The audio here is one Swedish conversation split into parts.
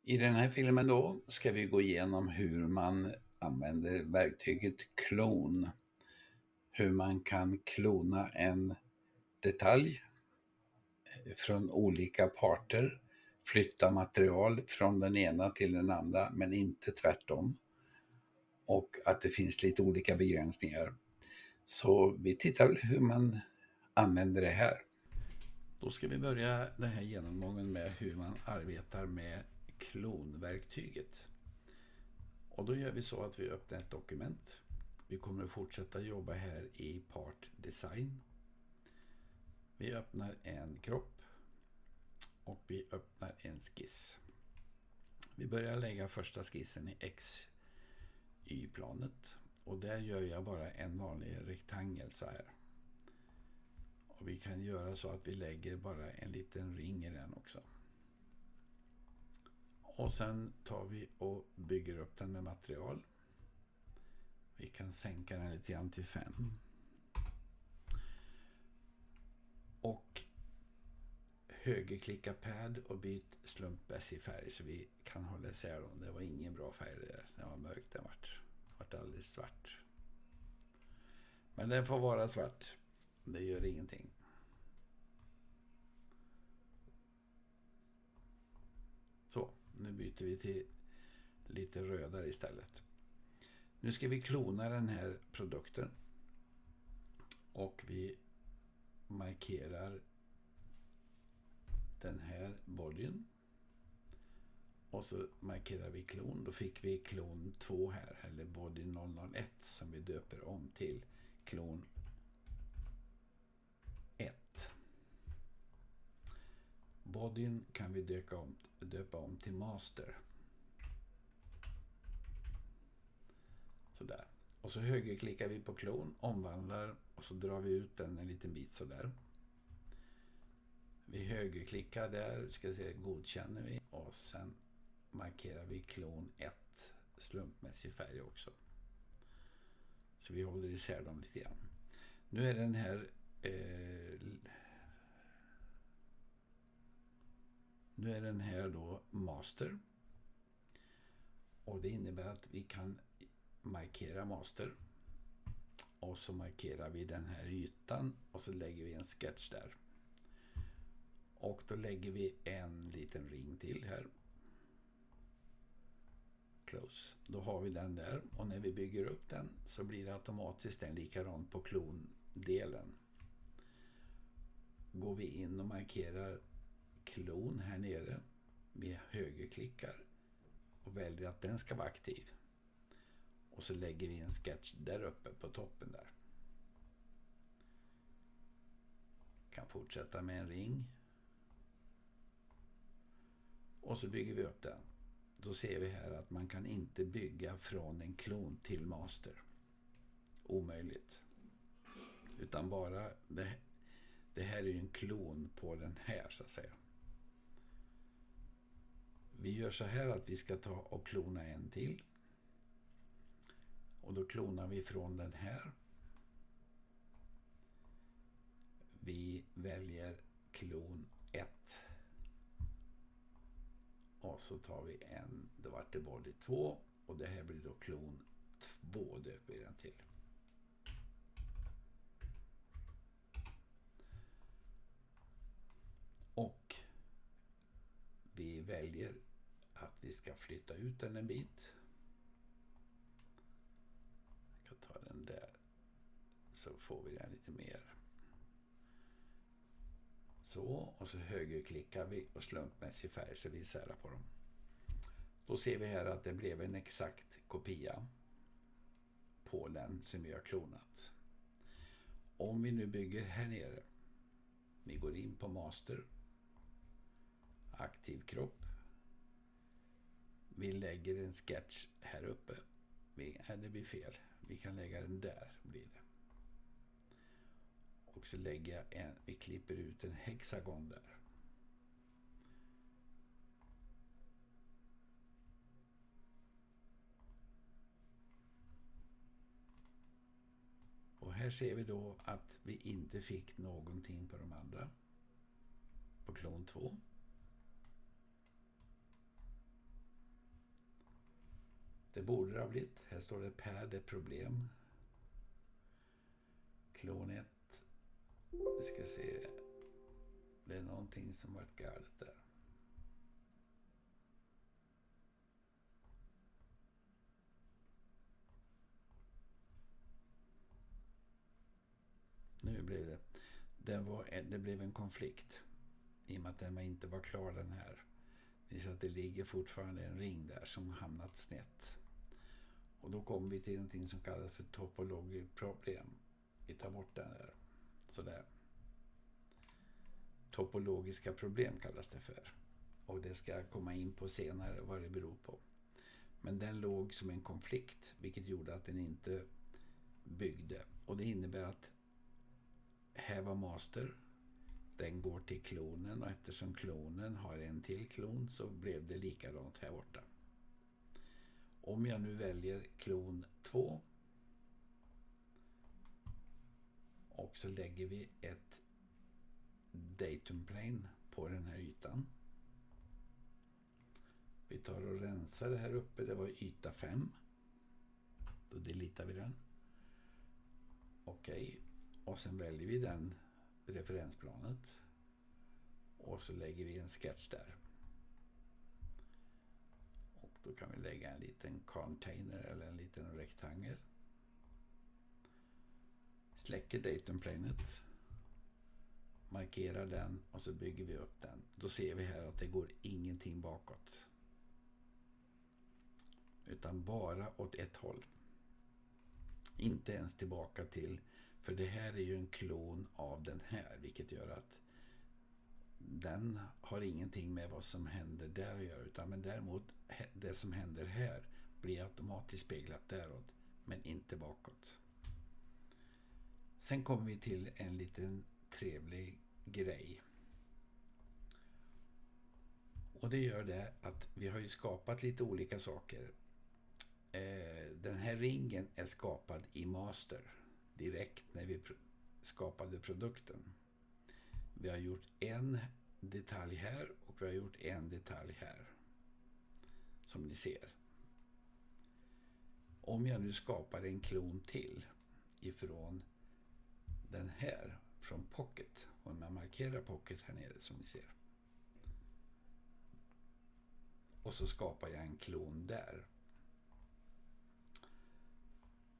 I den här filmen då ska vi gå igenom hur man använder verktyget klon. Hur man kan klona en detalj från olika parter, flytta material från den ena till den andra men inte tvärtom. Och att det finns lite olika begränsningar. Så vi tittar väl hur man använder det här. Då ska vi börja den här genomgången med hur man arbetar med klonverktyget. Och då gör vi så att vi öppnar ett dokument. Vi kommer att fortsätta jobba här i Part Design. Vi öppnar en kropp och vi öppnar en skiss. Vi börjar lägga första skissen i XY-planet och där gör jag bara en vanlig rektangel så här. Och vi kan göra så att vi lägger bara en liten ring i den också. Och sen tar vi och bygger upp den med material. Vi kan sänka den lite grann till 5. Och högerklicka pad och byt slumpmässig färg så vi kan hålla isär dem. Det var ingen bra färg där. Den var mörk, den vart alldeles svart. Men den får vara svart. Det gör ingenting. Så, nu byter vi till lite rödare istället. Nu ska vi klona den här produkten. Och vi markerar den här bodyn. Och så markerar vi klon. Då fick vi klon 2 här. Eller body 001 som vi döper om till klon 1. Bodyn kan vi döpa om till master. Sådär. Och så högerklickar vi på klon, omvandlar och så drar vi ut den en liten bit sådär. Vi högerklickar där, ska se, godkänner vi och sen markerar vi klon 1 slumpmässig färg också. Så vi håller isär dem lite grann. Nu är den här då master. Och det innebär att vi kan markera master. Och så markerar vi den här ytan och så lägger vi en sketch där. Och då lägger vi en liten ring till här. Close. Då har vi den där och när vi bygger upp den så blir det automatiskt en likadant på klondelen. Går vi in och markerar klon här nere. Vi högerklickar och väljer att den ska vara aktiv. Och så lägger vi en sketch där uppe på toppen där. Kan fortsätta med en ring. Och så bygger vi upp den. Då ser vi här att man kan inte bygga från en klon till master. Omöjligt. Utan bara det här är ju en klon på den här så att säga. Vi gör så här att vi ska ta och klona en till. Och då klonar vi från den här. Vi väljer klon 1. Och så tar vi en, det var det body 2. Och det här blir då klon 2, döper vi den till. Och vi väljer att vi ska flytta ut den en bit. Jag kan ta den där. Så får vi den lite mer. Så, och så högerklickar vi och slumpmässig färg så vi särar på dem. Då ser vi här att det blev en exakt kopia på den som vi har klonat. Om vi nu bygger här nere. Vi går in på master. Aktiv kropp. Vi lägger en sketch här uppe. Det blir fel. Vi kan lägga den där blir det. Och så lägger jag vi klipper ut en hexagon där. Och här ser vi då att vi inte fick någonting på de andra. På klon 2. Det borde det ha blivit. Här står det per det problem. Klon 1. Vi ska se. Det är någonting som varit galet där. Nu blev det. Det blev en konflikt. I och med att den inte var klar den här. Det är så att det ligger fortfarande en ring där som hamnat snett. Och då kommer vi till någonting som kallas för topologiskt problem. Vi tar bort den där. Sådär. Topologiska problem kallas det för. Och det ska jag komma in på senare vad det beror på. Men den låg som en konflikt, vilket gjorde att den inte byggde. Och det innebär att här var master. Den går till klonen och eftersom klonen har en till klon så blev det likadant här borta. Om jag nu väljer klon 2 och så lägger vi ett datum plane på den här ytan. Vi tar och rensar det här uppe, det var yta 5. Då deletar vi den. Okej. Och sen väljer vi den referensplanet. Och så lägger vi en sketch där. Och då kan vi lägga en liten container eller en liten rektangel. Släcker datumplanet. Markerar den och så bygger vi upp den. Då ser vi här att det går ingenting bakåt. Utan bara åt ett håll. Inte ens tillbaka till, för det här är ju en klon av den här, vilket gör att den har ingenting med vad som händer där att göra, utan men däremot det som händer här blir automatiskt speglat däråt, men inte bakåt. Sen kommer vi till en liten trevlig grej. Och det gör det att vi har ju skapat lite olika saker. Den här ringen är skapad i master direkt när vi skapade produkten. Vi har gjort en detalj här och vi har gjort en detalj här. Som ni ser. Om jag nu skapar en klon till ifrån den här, från Pocket. Om jag markerar Pocket här nere som ni ser. Och så skapar jag en klon där.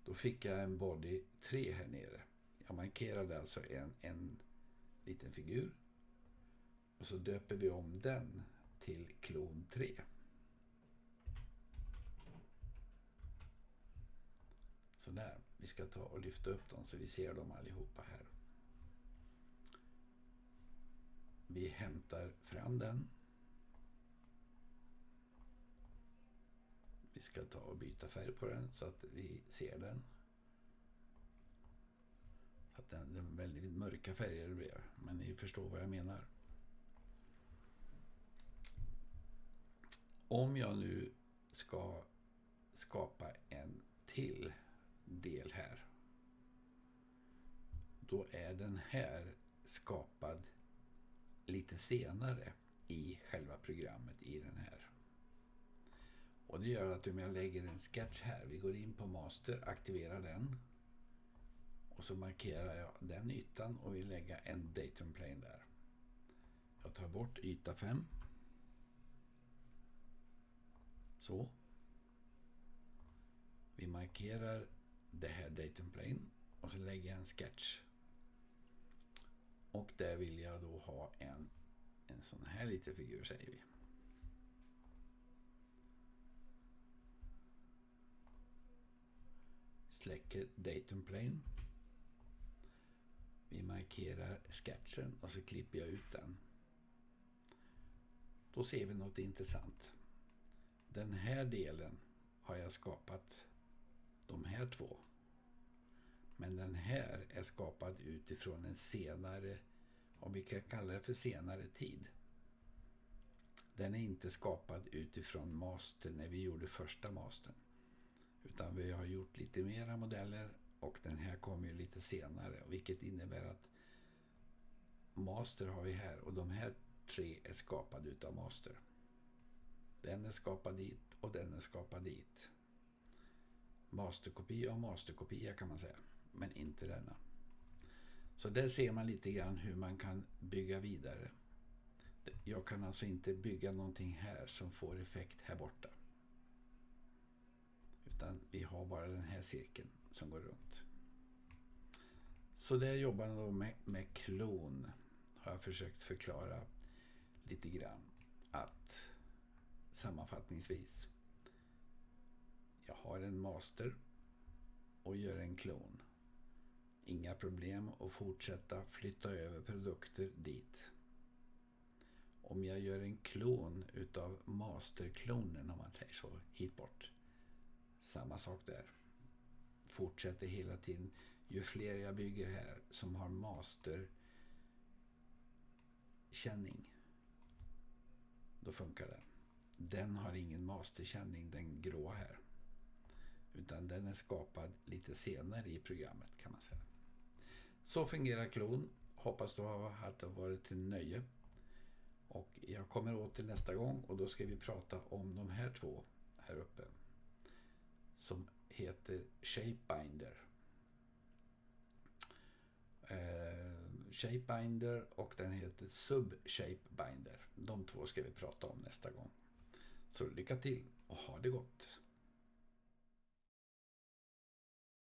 Då fick jag en body 3 här nere. Jag markerade alltså en liten figur. Och så döper vi om den till klon 3. Så där. Vi ska ta och lyfta upp dem så vi ser dem allihopa här. Vi hämtar fram den. Vi ska ta och byta färg på den så att vi ser den. Så att den är väldigt mörka färger det blir. Men ni förstår vad jag menar. Om jag nu ska skapa en till del här. Då är den här skapad lite senare i själva programmet i den här. Och det gör att om jag lägger en sketch här, vi går in på master, aktiverar den. Och så markerar jag den ytan och vill lägga en datum plane där. Jag tar bort yta 5. Så. Vi markerar det här datum plane och så lägger jag en sketch. Och där vill jag då ha en sån här liten figur säger vi. Släcker datum plane. Vi markerar sketchen och så klipper jag ut den. Då ser vi något intressant. Den här delen har jag skapat de här två. Men den här är skapad utifrån en senare, om vi kan kalla det för senare tid. Den är inte skapad utifrån master när vi gjorde första mastern. Utan vi har gjort lite mera modeller och den här kommer ju lite senare. Vilket innebär att master har vi här och de här 3 är skapade utav master. Den är skapad dit och den är skapad dit. masterkopia och masterkopia kan man säga, men inte denna. Så där ser man lite grann hur man kan bygga vidare. Jag kan alltså inte bygga någonting här som får effekt här borta. Utan vi har bara den här cirkeln som går runt. Så där jobbar jag då med klon. Har jag försökt förklara lite grann. Att sammanfattningsvis. Jag har en master och gör en klon. Inga problem att fortsätta flytta över produkter dit. Om jag gör en klon utav masterklonen, om man säger så, hit bort. Samma sak där. Fortsätter hela tiden. Ju fler jag bygger här som har masterkänning, då funkar det. Den har ingen masterkänning, den grå här. Utan den är skapad lite senare i programmet kan man säga. Så fungerar klon. Hoppas du att det har varit till nöje. Och jag kommer åter nästa gång och då ska vi prata om de här två här uppe. Som heter Shapebinder. Shapebinder och den heter Subshapebinder. De två ska vi prata om nästa gång. Så lycka till och ha det gott!